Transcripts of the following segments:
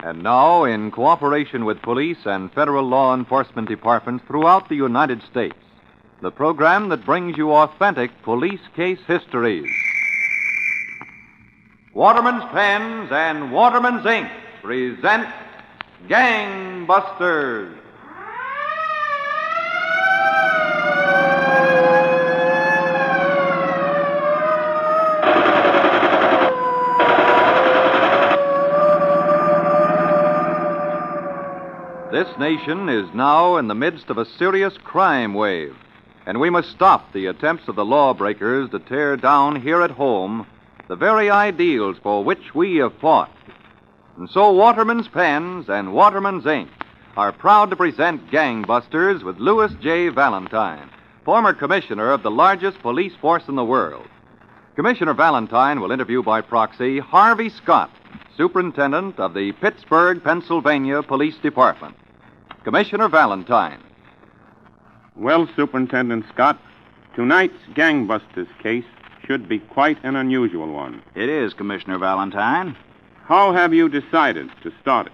And now, in cooperation with police and federal law enforcement departments throughout the United States, the program that brings you authentic police case histories. Waterman's Pens and Waterman's Ink present Gangbusters. This nation is now in the midst of a serious crime wave, and we must stop the attempts of the lawbreakers to tear down here at home the very ideals for which we have fought. And so Waterman's Pens and Waterman's Ink are proud to present Gangbusters with Louis J. Valentine, former commissioner of the largest police force in the world. Commissioner Valentine will interview by proxy Harvey Scott, superintendent of the Pittsburgh, Pennsylvania Police Department. Commissioner Valentine. Well, Superintendent Scott, tonight's Gangbusters case should be quite an unusual one. It is, Commissioner Valentine. How have you decided to start it?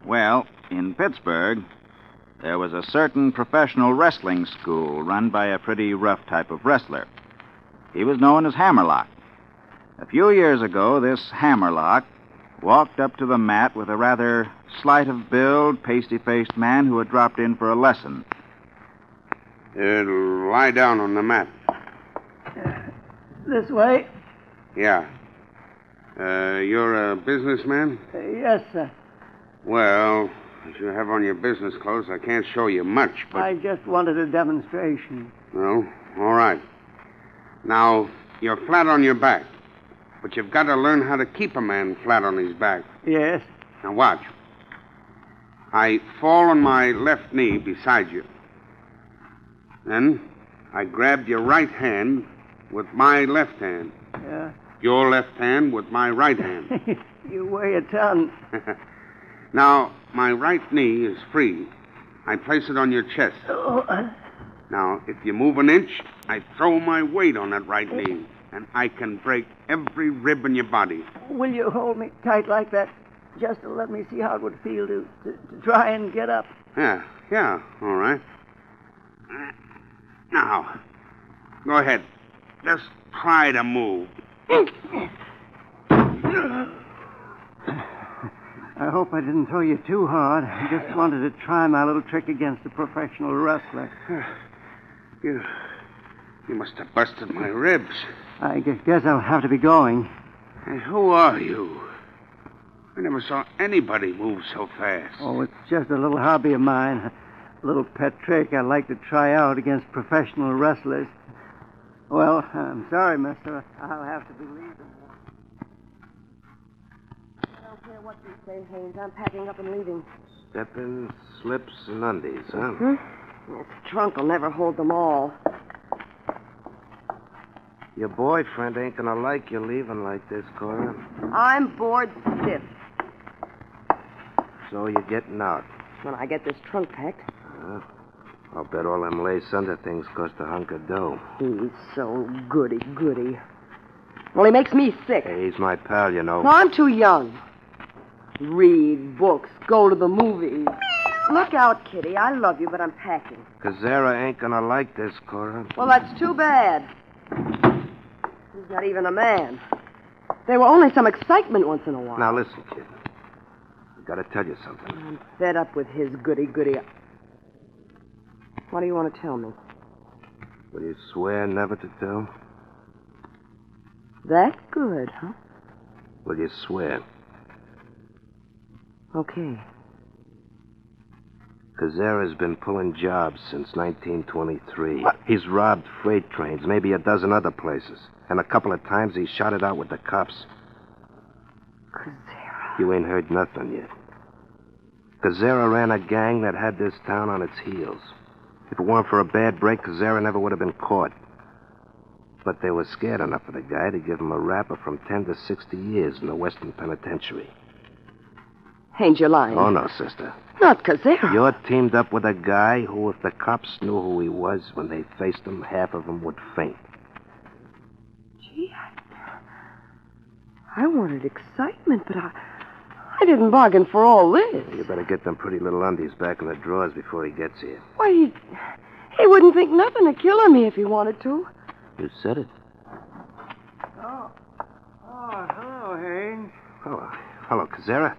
Well, in Pittsburgh, there was a certain professional wrestling school run by a pretty rough type of wrestler. He was known as Hammerlock. A few years ago, this Hammerlock walked up to the mat with a rather slight of build, pasty-faced man who had dropped in for a lesson. Lie down on the mat. This way? Yeah. You're a businessman? Yes, sir. Well, as you have on your business clothes, I can't show you much, but... I just wanted a demonstration. Well, all right. Now, you're flat on your back, but you've got to learn how to keep a man flat on his back. Yes. Now, watch. I fall on my left knee beside you. Then I grabbed your right hand with my left hand. Yeah. Your left hand with my right hand. You weigh a ton. Now, my right knee is free. I place it on your chest. Oh, Now, if you move an inch, I throw my weight on that right knee, and I can break every rib in your body. will you hold me tight like that just to let me see how it would feel to try and get up? Yeah, all right. Now, go ahead. Just try to move. I hope I didn't throw you too hard. I just wanted to try my little trick against a professional wrestler. You must have busted my ribs. I guess I'll have to be going. Hey, who are you? I never saw anybody move so fast. Oh, it's just a little hobby of mine. A little pet trick I like to try out against professional wrestlers. Well, I'm sorry, mister. I'll have to be leaving. I don't care what you say, Haynes. I'm packing up and leaving. Steppin', slips, and undies, huh? This trunk will never hold them all. Your boyfriend ain't gonna like you leaving like this, Cora. I'm bored stiff. So you're getting out. When I get this trunk packed. I'll bet all them lace under things cost a hunk of dough. He's so goody-goody. Well, he makes me sick. Hey, he's my pal, you know. No, I'm too young. Read books, go to the movies. Look out, Kitty. I love you, but I'm packing. Cazzara ain't gonna like this, Cora. Well, that's too bad. He's not even a man. There were only some excitement once in a while. Now, listen, kid. I gotta tell you something. I'm fed up with his goody-goody. What do you want to tell me? Will you swear never to tell? That good, huh? Will you swear? Okay. Cazzara's been pulling jobs since 1923. What? He's robbed freight trains, maybe a dozen other places. And a couple of times he shot it out with the cops. Cazzara. You ain't heard nothing yet. Cazzara ran a gang that had this town on its heels. If it weren't for a bad break, Cazzara never would have been caught. But they were scared enough of the guy to give him a rapper from 10 to 60 years in the Western Penitentiary. Ain't you lying? Oh, no, sister. Not Cazzara. You're teamed up with a guy who, if the cops knew who he was, when they faced him, half of them would faint. Gee, I wanted excitement, but I I didn't bargain for all this. You better get them pretty little undies back in the drawers before he gets here. Why, he wouldn't think nothing of killing me if he wanted to. You said it. Oh, hello, Haynes. Hello, Cazzara.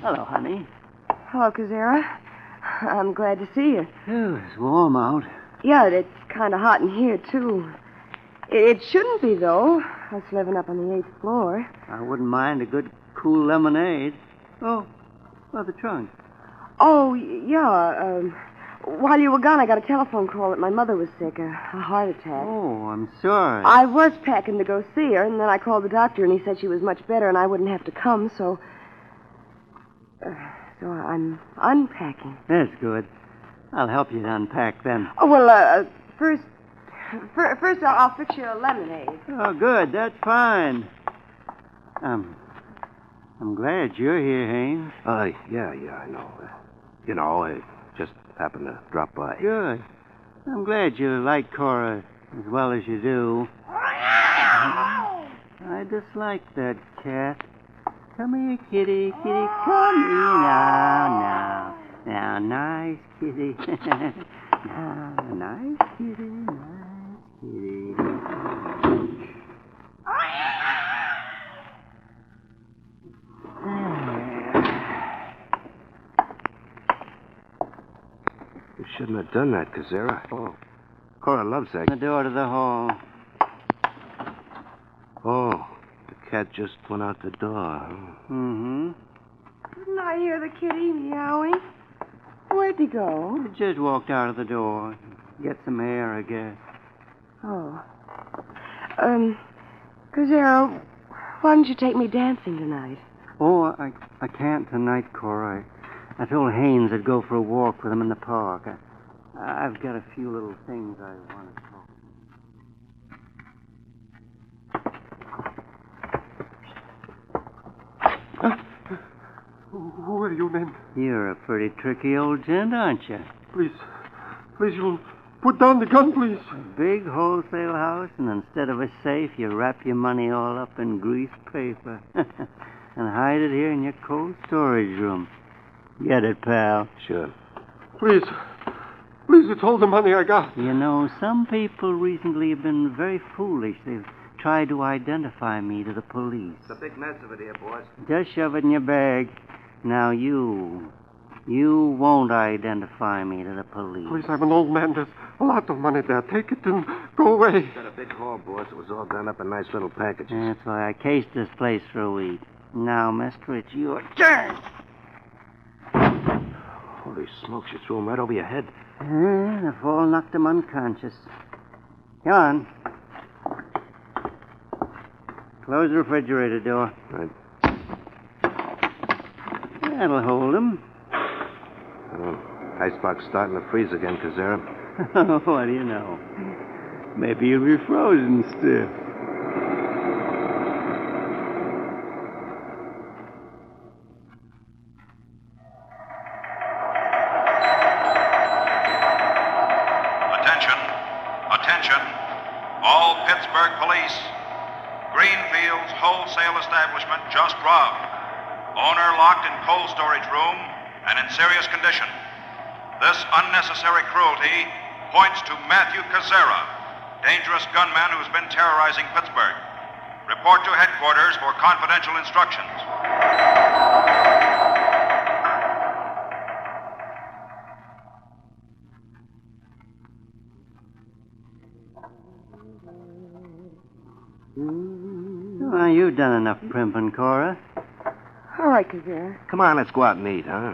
Hello, honey. Hello, Cazzara. I'm glad to see you. Oh, it's warm out. Yeah, it's kind of hot in here, too. It shouldn't be, though. Us living up on the 8th floor. I wouldn't mind a good, cool lemonade. Oh, the trunk. Oh, yeah. While you were gone, I got a telephone call that my mother was sick, a heart attack. Oh, I'm sorry. I was packing to go see her, and then I called the doctor, and he said she was much better and I wouldn't have to come, so I'm unpacking. That's good. I'll help you to unpack then. Oh, well, first I'll fix you a lemonade. Oh, good. That's fine. I'm glad you're here, Haynes. Yeah, I know. I just happened to drop by. Good. I'm glad you like Cora as well as you do. I dislike that cat. Come here, kitty, come here now. Now, nice kitty. Now, nice kitty. You shouldn't have done that, Cazzara. Oh, Cora loves that. The door to the hall. Oh, the cat just went out the door. Mm-hmm. Didn't I hear the kitty meowing? Where'd he go? He just walked out of the door. Get some air, I guess. Oh. Cazzara, why don't you take me dancing tonight? Oh, I can't tonight, Cora. I told Haynes I'd go for a walk with him in the park. I've got a few little things I want to talk. Who are you, men? You're a pretty tricky old gent, aren't you? Please, you'll put down the gun, please. A big wholesale house, and instead of a safe, you wrap your money all up in greased paper and hide it here in your cold storage room. Get it, pal? Sure. Please, it's all the money I got. You know, some people recently have been very foolish. They've tried to identify me to the police. It's a big mess of it here, boys. Just shove it in your bag. Now, you won't identify me to the police. Please, I'm an old man. There's a lot of money there. Take it and go away. It's got a big haul, boss. It was all done up in nice little packages. That's why I cased this place for a week. Now, mister, it's your turn. Holy smokes, you threw him right over your head. The fall knocked him unconscious. Come on. Close the refrigerator door. Right. That'll hold him. Icebox starting to freeze again, Cazzara. What do you know? Maybe you'll be frozen stiff. Attention, all Pittsburgh police. Greenfield's wholesale establishment just robbed. Owner locked in cold storage room and in serious condition. This unnecessary cruelty points to Matthew Cazzara, dangerous gunman who's been terrorizing Pittsburgh. Report to headquarters for confidential instructions. Well, you've done enough primping, Cora. All right, Cazzara. Come on, let's go out and eat, huh?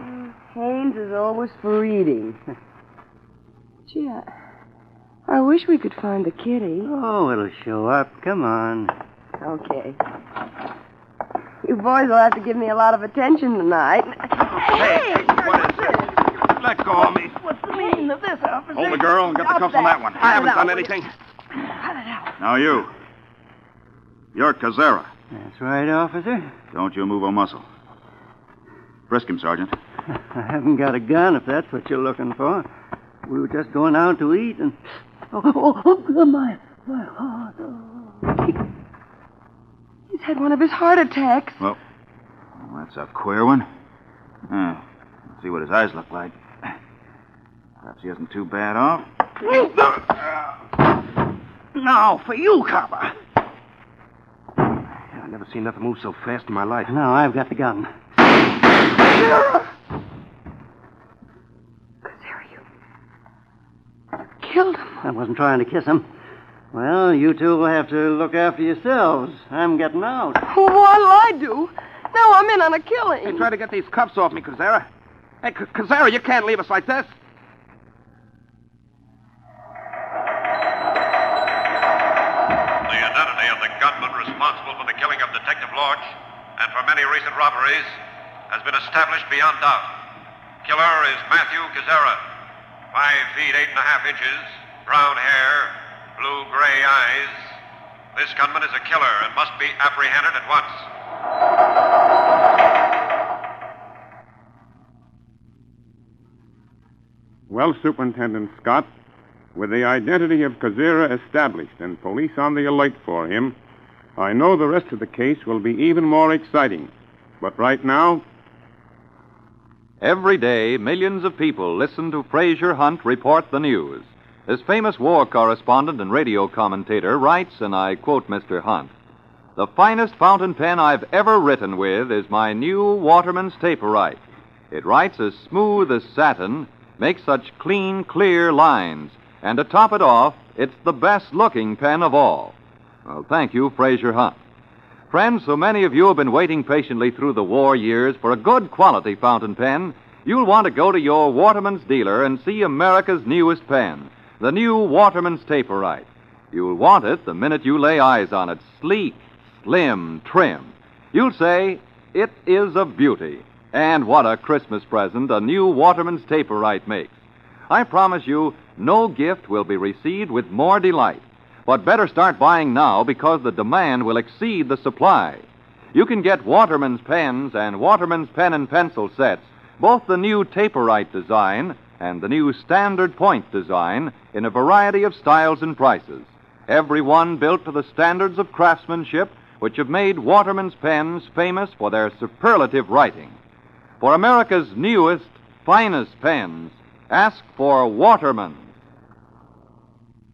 Haynes is always for eating. Gee, I wish we could find the kitty. Oh, it'll show up. Come on. Okay. You boys will have to give me a lot of attention tonight. Hey, what is this? Let go of me. What's the meaning of this, officer? Hold the girl and get the cuffs on that one. I haven't done anything. Cut it out. Now you. You're Cazzara. That's right, officer. Don't you move a muscle. Frisk him, Sergeant. I haven't got a gun, if that's what you're looking for. We were just going out to eat, and... my heart. Oh. He's had one of his heart attacks. Well, that's a queer one. Let's see what his eyes look like. Perhaps he isn't too bad off. Now, for you, copper. I've never seen nothing move so fast in my life. Now, I've got the gun. Cazzara, you killed him. I wasn't trying to kiss him. Well, you two will have to look after yourselves. I'm getting out. What'll I do? Now I'm in on a killing. Hey, try to get these cuffs off me, Cazzara. Hey, Cazzara, you can't leave us like this. The identity of the gunman responsible for the killing of Detective Lorch and for many recent robberies has been established beyond doubt. Killer is Matthew Cazzara, 5 feet 8.5 inches, brown hair, blue-gray eyes. This gunman is a killer and must be apprehended at once. Well, Superintendent Scott, with the identity of Cazzara established and police on the alert for him, I know the rest of the case will be even more exciting. But right now... Every day, millions of people listen to Fraser Hunt report the news. This famous war correspondent and radio commentator writes, and I quote Mr. Hunt, "The finest fountain pen I've ever written with is my new Waterman's Taperite. It writes as smooth as satin, makes such clean, clear lines, and to top it off, it's the best-looking pen of all." Well, thank you, Fraser Hunt. Friends, so many of you have been waiting patiently through the war years for a good quality fountain pen, you'll want to go to your Waterman's dealer and see America's newest pen, the new Waterman's Taperite. You'll want it the minute you lay eyes on it, sleek, slim, trim. You'll say, it is a beauty. And what a Christmas present a new Waterman's Taperite makes. I promise you, no gift will be received with more delight. But better start buying now because the demand will exceed the supply. You can get Waterman's pens and Waterman's pen and pencil sets, both the new Taperite design and the new Standard Point design, in a variety of styles and prices. Every one built to the standards of craftsmanship which have made Waterman's pens famous for their superlative writing. For America's newest, finest pens, ask for Waterman's.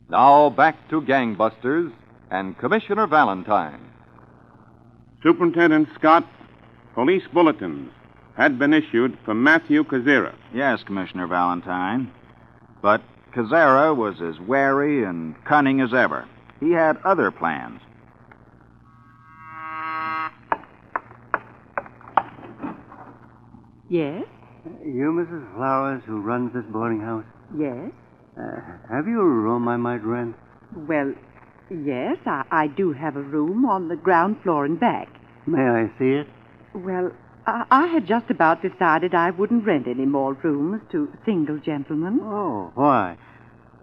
Now back to Gangbusters and Commissioner Valentine. Superintendent Scott, police bulletins had been issued for Matthew Cazzara. Yes, Commissioner Valentine. But Cazzara was as wary and cunning as ever. He had other plans. Yes? You, Mrs. Flowers, who runs this boarding house? Yes? Have you a room I might rent? Well, yes, I do have a room on the ground floor and back. May I see it? Well, I had just about decided I wouldn't rent any more rooms to single gentlemen. Oh, why?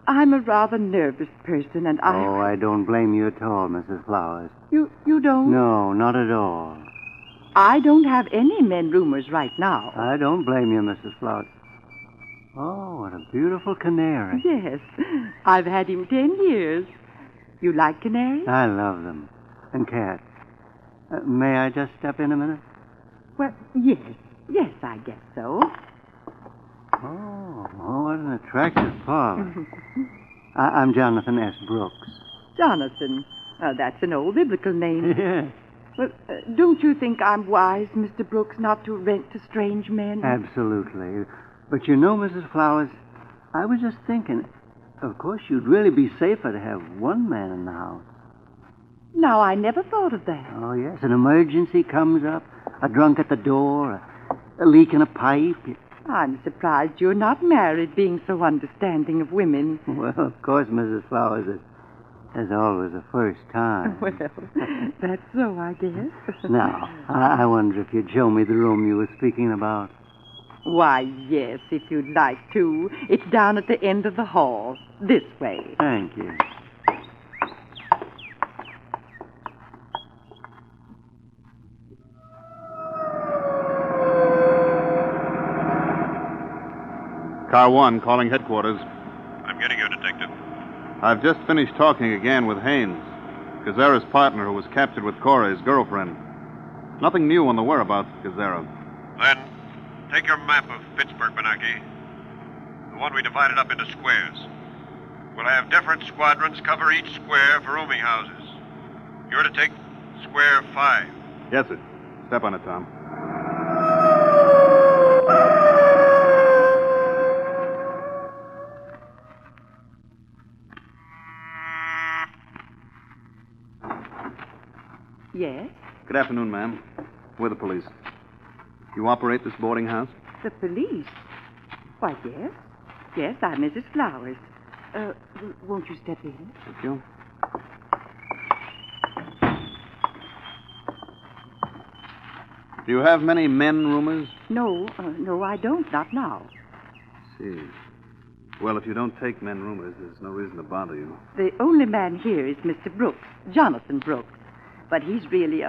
I'm a rather nervous person, and I don't blame you at all, Mrs. Flowers. You don't? No, not at all. I don't have any men roomers right now. I don't blame you, Mrs. Flowers. Oh, what a beautiful canary. Yes, I've had him 10 years. You like canaries? I love them. And cats. May I just step in a minute? Well, yes, I guess so. Oh, what an attractive parlor. I'm Jonathan S. Brooks. Jonathan. That's an old biblical name. Yes. Well, don't you think I'm wise, Mr. Brooks, not to rent to strange men? Absolutely. But you know, Mrs. Flowers, I was just thinking, of course, you'd really be safer to have one man in the house. Now, I never thought of that. Oh, yes. An emergency comes up, a drunk at the door, a leak in a pipe. I'm surprised you're not married, being so understanding of women. Well, of course, Mrs. Flowers, there's always a first time. Well, that's so, I guess. Now, I wonder if you'd show me the room you were speaking about. Why, yes, if you'd like to. It's down at the end of the hall. This way. Thank you. Car 1 calling headquarters. I'm getting you, Detective. I've just finished talking again with Haynes, Cazzara's partner who was captured with Cora, his girlfriend. Nothing new on the whereabouts of Cazzara. Then, take your map of Pittsburgh, Benaki. The one we divided up into squares. We'll have different squadrons cover each square for rooming houses. You're to take square 5. Yes, sir. Step on it, Tom. Yes? Good afternoon, ma'am. We're the police. You operate this boarding house? The police? Why, yes. Yes, I'm Mrs. Flowers. Won't you step in? Thank you. Do you have many men roomers? No, I don't. Not now. See. Well, if you don't take men roomers, there's no reason to bother you. The only man here is Mr. Brooks, Jonathan Brooks. But he's really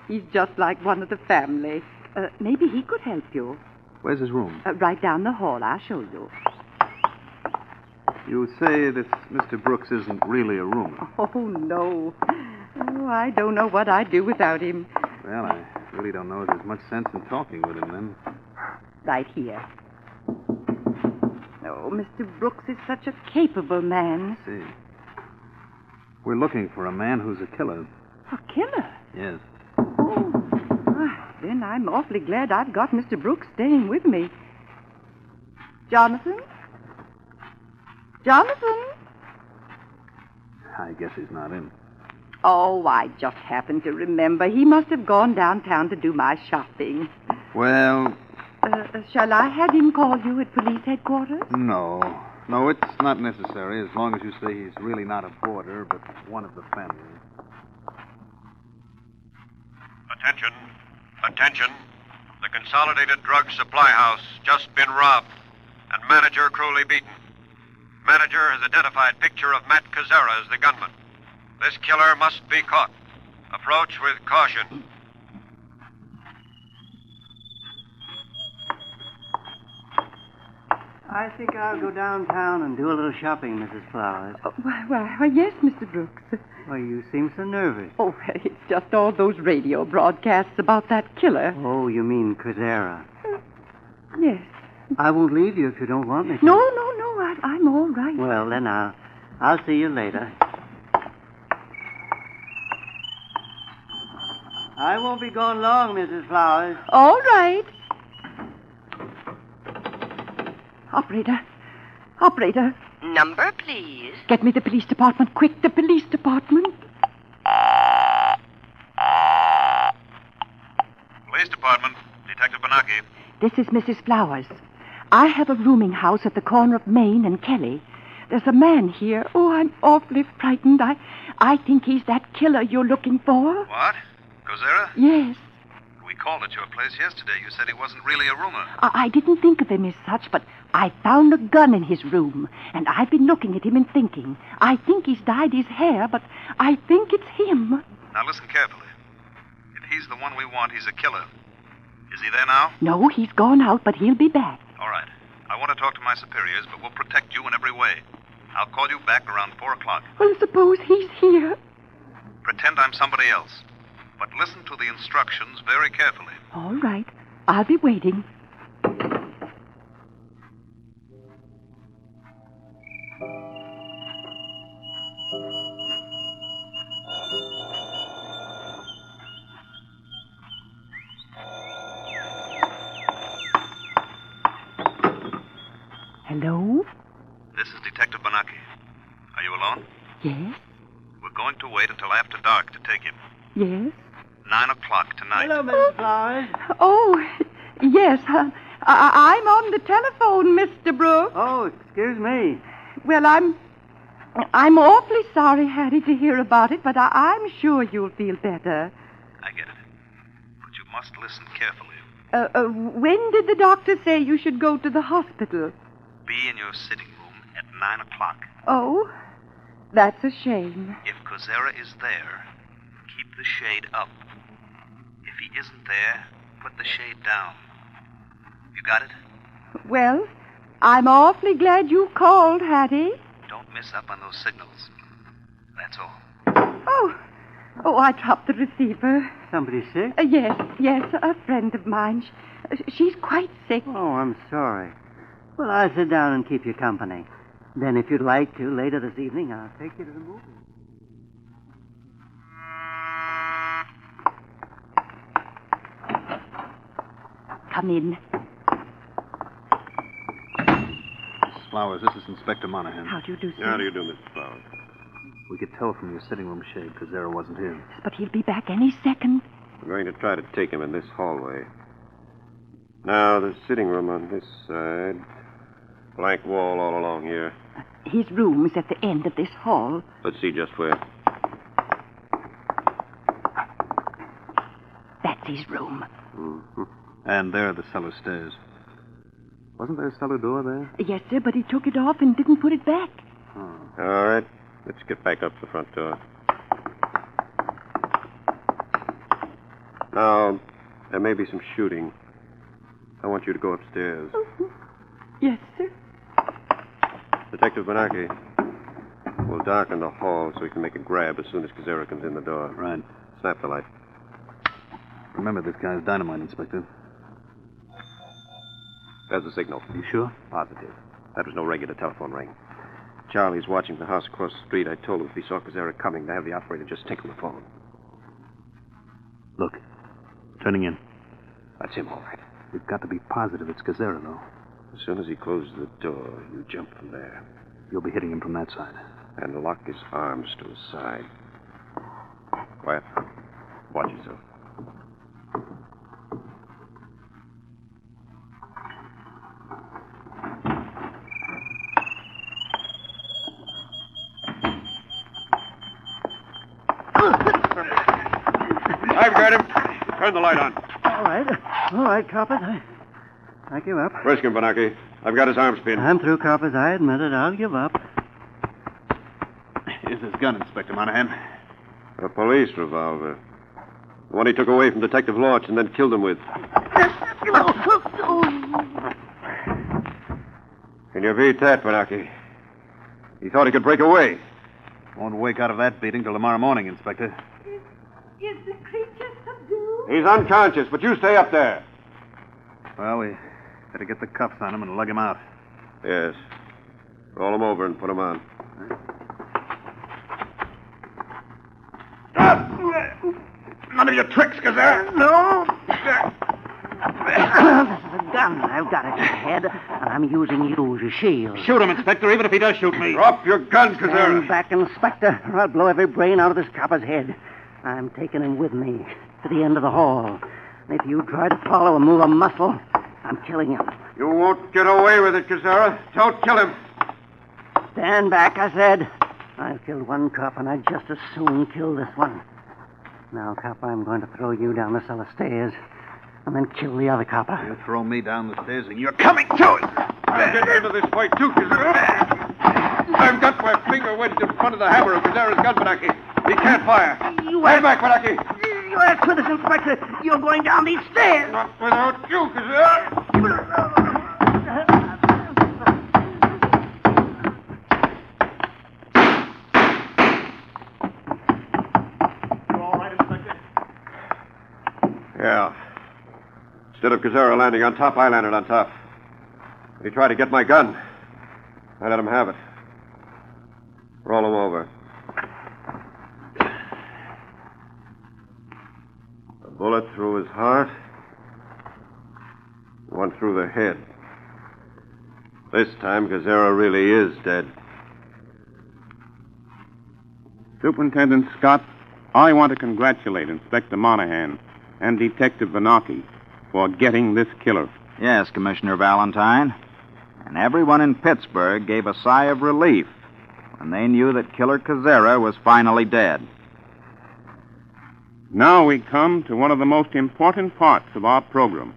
he's just like one of the family. Maybe he could help you. Where's his room? Right down the hall. I'll show you. You say this Mr. Brooks isn't really a roomer. Oh, no. Oh, I don't know what I'd do without him. Well, I really don't know if there's much sense in talking with him, then. Right here. Oh, Mr. Brooks is such a capable man. I see. We're looking for a man who's a killer. A killer? Yes. Oh, then I'm awfully glad I've got Mr. Brooks staying with me. Jonathan? Jonathan? I guess he's not in. Oh, I just happened to remember. He must have gone downtown to do my shopping. Well... shall I have him call you at police headquarters? No. No, it's not necessary, as long as you say he's really not a boarder, but one of the family. Attention. Attention. The Consolidated Drug Supply House just been robbed, and manager cruelly beaten. Manager has identified picture of Matt Cazzara as the gunman. This killer must be caught. Approach with caution. I think I'll go downtown and do a little shopping, Mrs. Flowers. Oh, why, yes, Mr. Brooks. Why, you seem so nervous. Oh, it's just all those radio broadcasts about that killer. Oh, you mean Cazzara? Yes. I won't leave you if you don't want me to. No, I'm all right. Well, then I'll see you later. I won't be gone long, Mrs. Flowers. All right. Operator. Number, please. Get me the police department. Quick, the police department. Police Department. Detective Benaki. This is Mrs. Flowers. I have a rooming house at the corner of Main and Kelly. There's a man here. Oh, I'm awfully frightened. I think he's that killer you're looking for. What? Cazzara? Yes. We called at your place yesterday. You said he wasn't really a roomer. I didn't think of him as such, but I found a gun in his room, and I've been looking at him and thinking. I think he's dyed his hair, but I think it's him. Now listen carefully. If he's the one we want, he's a killer. Is he there now? No, he's gone out, but he'll be back. All right. I want to talk to my superiors, but we'll protect you in every way. I'll call you back around 4 o'clock. Well, suppose he's here. Pretend I'm somebody else. But listen to the instructions very carefully. All right. I'll be waiting. Hello? This is Detective Benaki. Are you alone? Yes? We're going to wait until after dark to take him. Yes? 9 o'clock tonight. Hello, Mrs. Flowers. Oh, yes. I'm on the telephone, Mr. Brooks. Oh, excuse me. Well, I'm awfully sorry, Hattie, to hear about it, but I'm sure you'll feel better. I get it. But you must listen carefully. When did the doctor say you should go to the hospital? Be in your sitting room at 9 o'clock. Oh, that's a shame. If Cazzara is there, keep the shade up. If he isn't there, put the shade down. You got it? Well, I'm awfully glad you called, Hattie. Don't miss up on those signals. That's all. Oh, I dropped the receiver. somebody sick? Yes, a friend of mine. She's quite sick. Oh, I'm sorry. Well, I'll sit down and keep you company. Then, if you'd like to, later this evening, I'll take you to the movies. Come in. Miss Flowers, this is Inspector Monahan. How do you do, sir? How do you do, Mrs. Flowers? We could tell from your sitting room shade Cazzara wasn't here. But he'll be back any second. We're going to try to take him in this hallway. Now, the sitting room on this side. Blank wall all along here. His room is at the end of this hall. Let's see just where. That's his room. Mm-hmm. And there are the cellar stairs. Wasn't there a cellar door there? Yes, sir, but he took it off and didn't put it back. Oh. All right. Let's get back up the front door. Now, there may be some shooting. I want you to go upstairs. Yes, sir. Detective Benaki, we'll darken the hall so we can make a grab as soon as Cazzara comes in the door. Right. Snap the light. Remember, this guy's dynamite, Inspector. There's the signal. You sure? Positive. That was no regular telephone ring. Charlie's watching the house across the street. I told him if he saw Cazzara coming, to have the operator just tinkle the phone. Look. Turning in. That's him, all right. We've got to be positive it's Cazzara, though. As soon as he closes the door, you jump from there. You'll be hitting him from that side. And lock his arms to his side. Quiet. Watch yourself. I've got him. Turn the light on. All right, coppers. I give up. Risk him, Benaki. I've got his arms pinned. I'm through, coppers. I admit it. I'll give up. Here's his gun, Inspector Monahan. A police revolver. The one he took away from Detective Lorch and then killed him with. Can you beat that, Benaki? He thought he could break away. Won't wake out of that beating till tomorrow morning, Inspector. Is the creature subdued? He's unconscious, but you stay up there. Well, we better get the cuffs on him and lug him out. Yes. Roll him over and put him on. None of your tricks, Cazzara. No. This is a gun I've got at your head, and I'm using you as a shield. Shoot him, Inspector, even if he does shoot me. Drop your gun, Stand Cazzara. back, Inspector, or I'll blow every brain out of this copper's head. I'm taking him with me to the end of the hall. And if you try to follow or move a muscle, I'm killing him. You won't get away with it, Cazzara. Don't kill him. Stand back, I said. I've killed one cop, and I'd just as soon kill this one. Now, cop, I'm going to throw you down the cellar stairs and then kill the other copper. You throw me down the stairs and you're coming to it. I'll get into this fight, too, Cazzara. I've got my finger wedged in front of the hammer of Cazzara's gun, Benaki. He can't fire. Stand back, Benaki. You asked for this, Inspector. You're going down these stairs. Not without you, Cazzara. Yeah. Instead of Cazzara landing on top, I landed on top. He tried to get my gun. I let him have it. Roll him over. A bullet through his heart. One through the head. This time, Cazzara really is dead. Superintendent Scott, I want to congratulate Inspector Monahan and Detective Benaki for getting this killer. Yes, Commissioner Valentine. And everyone in Pittsburgh gave a sigh of relief when they knew that Killer Cazzara was finally dead. Now we come to one of the most important parts of our program,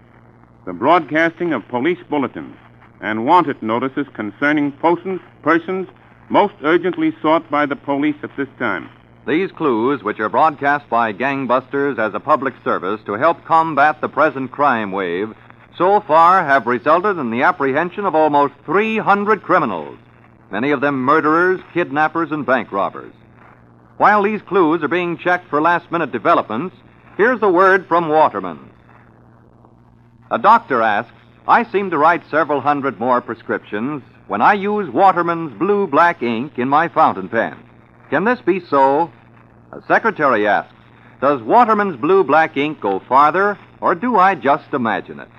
the broadcasting of police bulletins and wanted notices concerning persons most urgently sought by the police at this time. These clues, which are broadcast by gangbusters as a public service to help combat the present crime wave, so far have resulted in the apprehension of almost 300 criminals, many of them murderers, kidnappers, and bank robbers. While these clues are being checked for last-minute developments, Here's a word from Waterman's. A doctor asks, I seem to write several hundred more prescriptions when I use Waterman's blue-black ink in my fountain pen. Can this be so? A secretary asks, does Waterman's blue-black ink go farther, or do I just imagine it?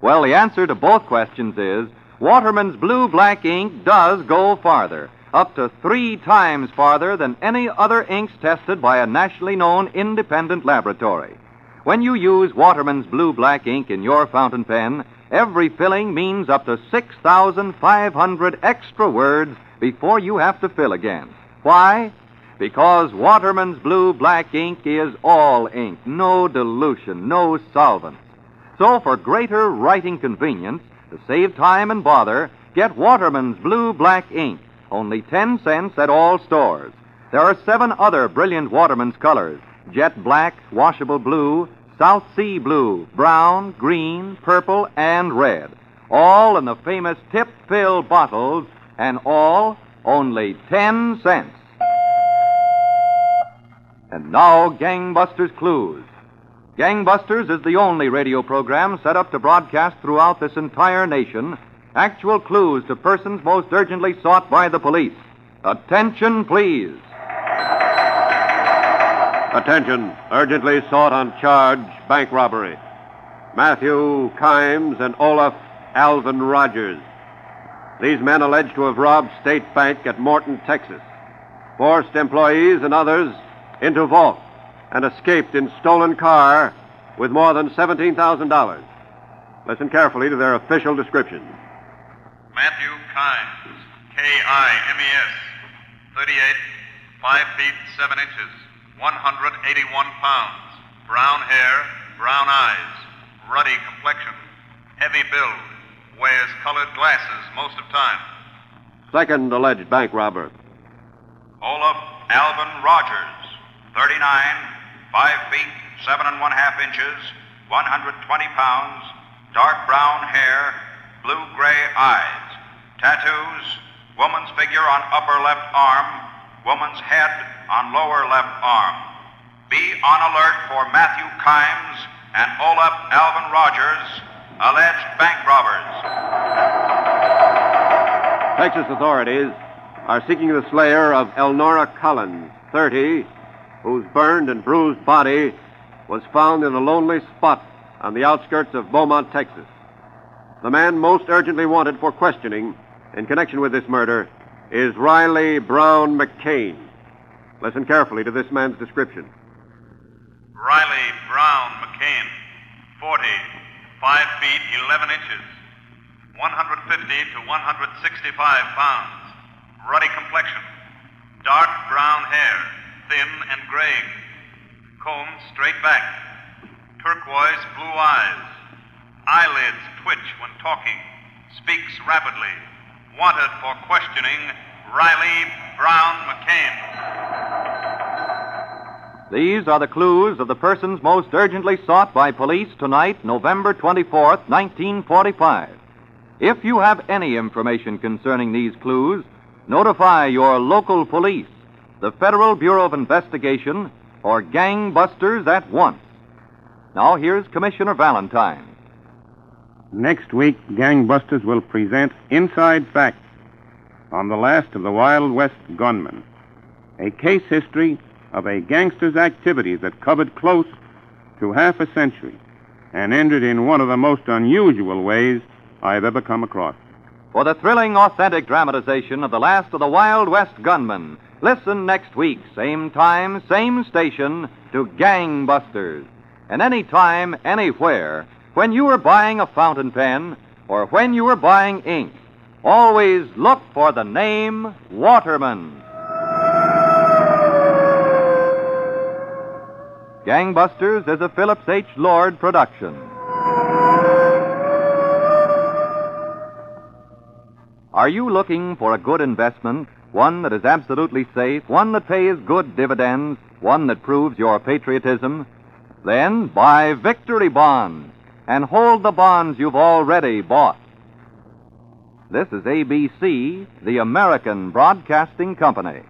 Well, the answer to both questions is Waterman's blue-black ink does go farther, up to 3 times farther than any other inks tested by a nationally known independent laboratory. When you use Waterman's blue-black ink in your fountain pen, every filling means up to 6,500 extra words before you have to fill again. Why? Because Waterman's blue-black ink is all ink, no dilution, no solvent. So for greater writing convenience, to save time and bother, get Waterman's blue-black ink, only 10 cents at all stores. There are 7 other brilliant Waterman's colors: jet black, washable blue, South Sea blue, brown, green, purple, and red. All in the famous tip-fill bottles, and all only 10 cents. And now, Gangbusters Clues. Gangbusters is the only radio program set up to broadcast throughout this entire nation actual clues to persons most urgently sought by the police. Attention, please. Attention, urgently sought on charge, bank robbery. Matthew Kimes and Olaf Alvin Rogers. These men alleged to have robbed State Bank at Morton, Texas, forced employees and others into vault, and escaped in stolen car with more than $17,000. Listen carefully to their official description. Matthew Kimes, K-I-M-E-S, 38, 5 feet 7 inches, 181 pounds, brown hair, brown eyes, ruddy complexion, heavy build, wears colored glasses most of time. Second alleged bank robber. Olaf Alvin Rogers, 39, 5 feet 7 1/2 inches, 120 pounds, dark brown hair, blue-gray eyes, tattoos, woman's figure on upper left arm, woman's head on lower left arm. Be on alert for Matthew Kimes and Olaf Alvin Rogers, alleged bank robbers. Texas authorities are seeking the slayer of Elnora Collins, 30, whose burned and bruised body was found in a lonely spot on the outskirts of Beaumont, Texas. The man most urgently wanted for questioning in connection with this murder is Riley Brown McCain. Listen carefully to this man's description. Riley Brown McCain, 40, 5 feet 11 inches, 150 to 165 pounds, ruddy complexion, dark brown hair, thin and graying, combed straight back, turquoise blue eyes, eyelids twitch when talking, speaks rapidly, wanted for questioning, Riley Brown McCain. These are the clues of the persons most urgently sought by police tonight, November 24th, 1945. If you have any information concerning these clues, notify your local police, the Federal Bureau of Investigation, or Gangbusters at once. Now here's Commissioner Valentine. Next week, Gangbusters will present Inside Facts on the last of the Wild West gunmen, a case history of a gangster's activities that covered close to half a century and ended in one of the most unusual ways I've ever come across. For the thrilling, authentic dramatization of the last of the Wild West gunmen, listen next week, same time, same station, to Gangbusters. And any time, anywhere, when you are buying a fountain pen or when you are buying ink, always look for the name Waterman. Gangbusters is a Phillips H. Lord production. Are you looking for a good investment, one that is absolutely safe, one that pays good dividends, one that proves your patriotism? Then buy Victory Bonds and hold the bonds you've already bought. This is ABC, the American Broadcasting Company.